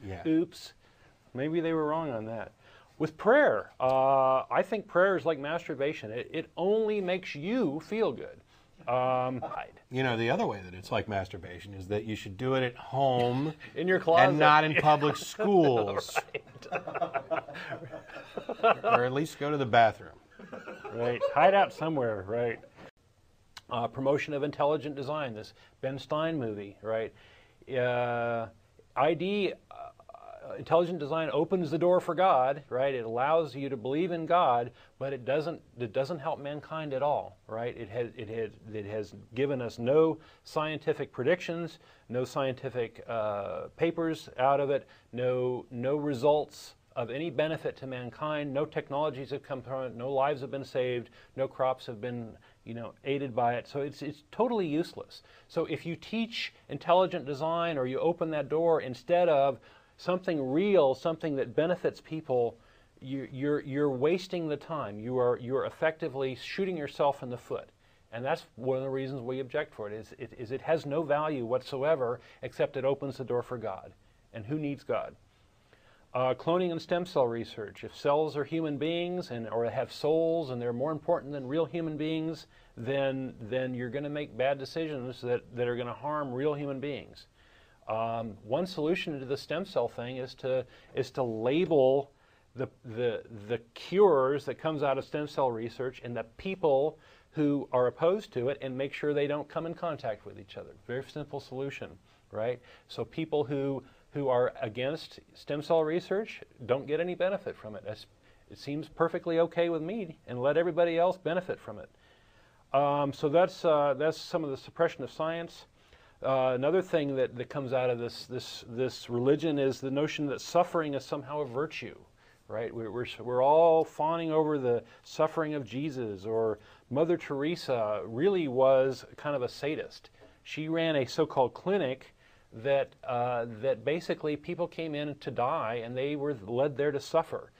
Yeah. Oops. Maybe they were wrong on that. With prayer, I think prayer is like masturbation. It only makes you feel good. You know, the other way that it's like masturbation is that you should do it at home In your closet. and not in public schools. Or at least go to the bathroom. Right. Hide out somewhere, right? Promotion of intelligent design, this Ben Stein movie, right? Intelligent design opens the door for God, right? It allows you to believe in God, but it doesn't help mankind at all, right? It has given us no scientific predictions, no scientific papers out of it, no results of any benefit to mankind. No technologies have come from it. No lives have been saved. No crops have been, aided by it. So it's totally useless. So if you teach intelligent design, or you open that door instead of something real, something that benefits people, you're wasting the time. You're effectively shooting yourself in the foot. And that's one of the reasons we object for it. Is it has no value whatsoever, except it opens the door for God. And who needs God? Cloning and stem cell research. If cells are human beings or have souls and they're more important than real human beings, then you're going to make bad decisions that are going to harm real human beings. One solution to the stem cell thing is to label the cures that comes out of stem cell research and the people who are opposed to it, and make sure they don't come in contact with each other. Very simple solution, right? So people who are against stem cell research don't get any benefit from it. It seems perfectly okay with me, and let everybody else benefit from it. So that's some of the suppression of science. Another thing that comes out of this religion is the notion that suffering is somehow a virtue, right? We're all fawning over the suffering of Jesus, or Mother Teresa really was kind of a sadist. She ran a so-called clinic that basically people came in to die, and they were led there to suffer.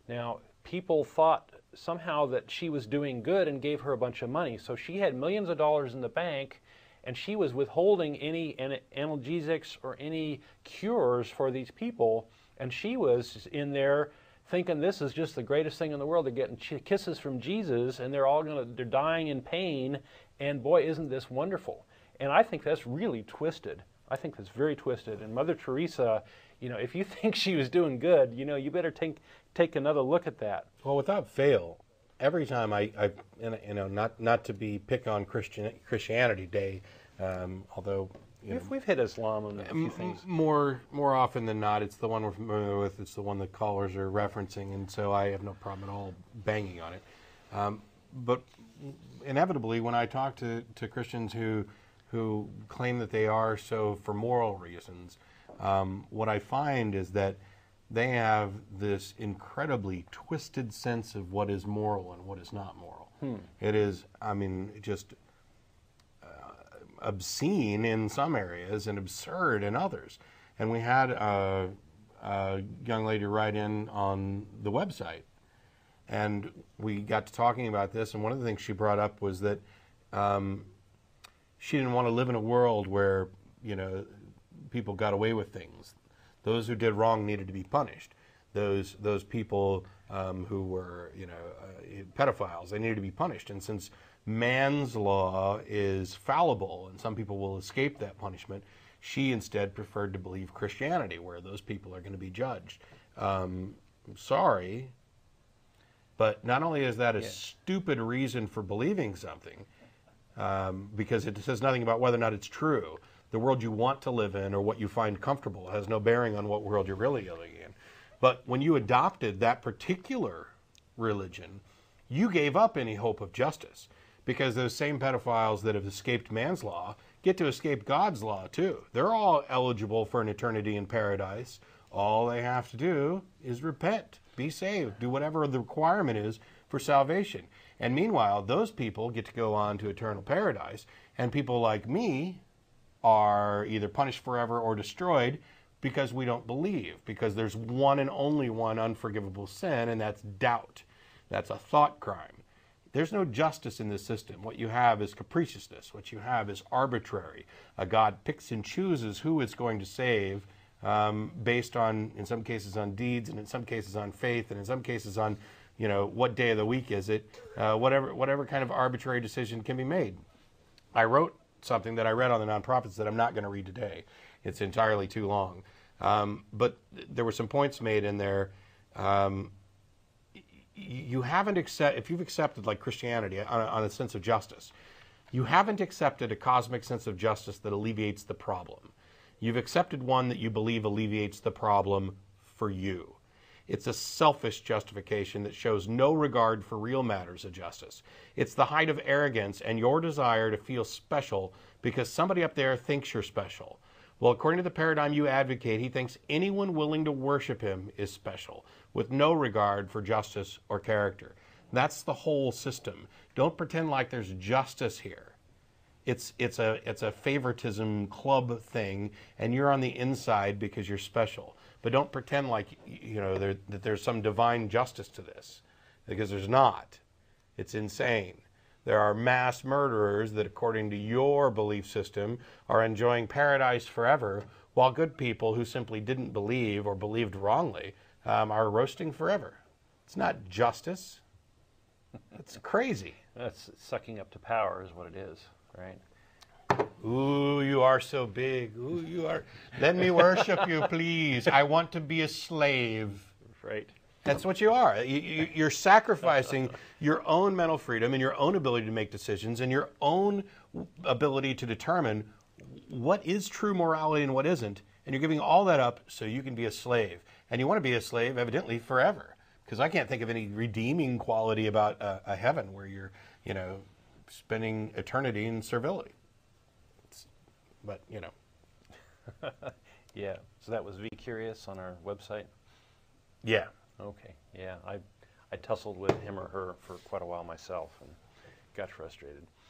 Now, people thought somehow that she was doing good and gave her a bunch of money. So she had millions of dollars in the bank, and she was withholding any analgesics or any cures for these people, and she was in there thinking this is just the greatest thing in the world. They're getting kisses from Jesus, and they're dying in pain, and boy, isn't this wonderful. And I think that's really twisted. I think that's very twisted. And Mother Teresa, if you think she was doing good, you better take another look at that. Well, without fail, every time not to be pick on Christianity Day, although we've hit Islam on a few things. More often than not, it's the one we're familiar with. It's the one that callers are referencing, and so I have no problem at all banging on it. But inevitably, when I talk to Christians who claim that they are so for moral reasons, what I find is that they have this incredibly twisted sense of what is moral and what is not moral. It is, just obscene in some areas and absurd in others. And we had a young lady write in on the website, and we got to talking about this, and one of the things she brought up was that she didn't want to live in a world where, people got away with things. Those who did wrong needed to be punished. Those people who were, pedophiles, they needed to be punished. And since man's law is fallible and some people will escape that punishment, she instead preferred to believe Christianity, where those people are going to be judged. Sorry, but not only is that a stupid reason for believing something, because it says nothing about whether or not it's true. The world you want to live in or what you find comfortable has no bearing on what world you're really living in. But when you adopted that particular religion, you gave up any hope of justice, because those same pedophiles that have escaped man's law get to escape God's law too. They're all eligible for an eternity in paradise. All they have to do is repent, be saved, do whatever the requirement is for salvation. And meanwhile, those people get to go on to eternal paradise, and people like me are either punished forever or destroyed because we don't believe, because there's one and only one unforgivable sin, and that's doubt. That's a thought crime. There's no justice in this system. What you have is capriciousness. What you have is arbitrary. A God picks and chooses who it's going to save based on, in some cases, on deeds, and in some cases on faith, and in some cases on, you know, what day of the week is it? Whatever kind of arbitrary decision can be made. I wrote something that I read on the nonprofits that I'm not going to read today. It's entirely too long. But there were some points made in there. You haven't if you've accepted, like Christianity, on a sense of justice, you haven't accepted a cosmic sense of justice that alleviates the problem. You've accepted one that you believe alleviates the problem for you. It's a selfish justification that shows no regard for real matters of justice. It's the height of arrogance and your desire to feel special because somebody up there thinks you're special. Well, according to the paradigm you advocate, he thinks anyone willing to worship him is special, with no regard for justice or character. That's the whole system. Don't pretend like there's justice here. It's a favoritism club thing, and you're on the inside because you're special. But don't pretend like, you know, that there's some divine justice to this, because there's not. It's insane. There are mass murderers that, according to your belief system, are enjoying paradise forever, while good people who simply didn't believe or believed wrongly are roasting forever. It's not justice. It's crazy. That's sucking up to power is what it is, right? Ooh, you are so big. Ooh, you are. Let me worship you, please. I want to be a slave. Right. That's what you are. You're sacrificing your own mental freedom and your own ability to make decisions and your own ability to determine what is true morality and what isn't. And you're giving all that up so you can be a slave. And you want to be a slave, evidently, forever. Because I can't think of any redeeming quality about a heaven where you're, you know, spending eternity in servility. But, you know. Yeah. So that was V Curious on our website? Yeah. Okay. Yeah. I tussled with him or her for quite a while myself and got frustrated.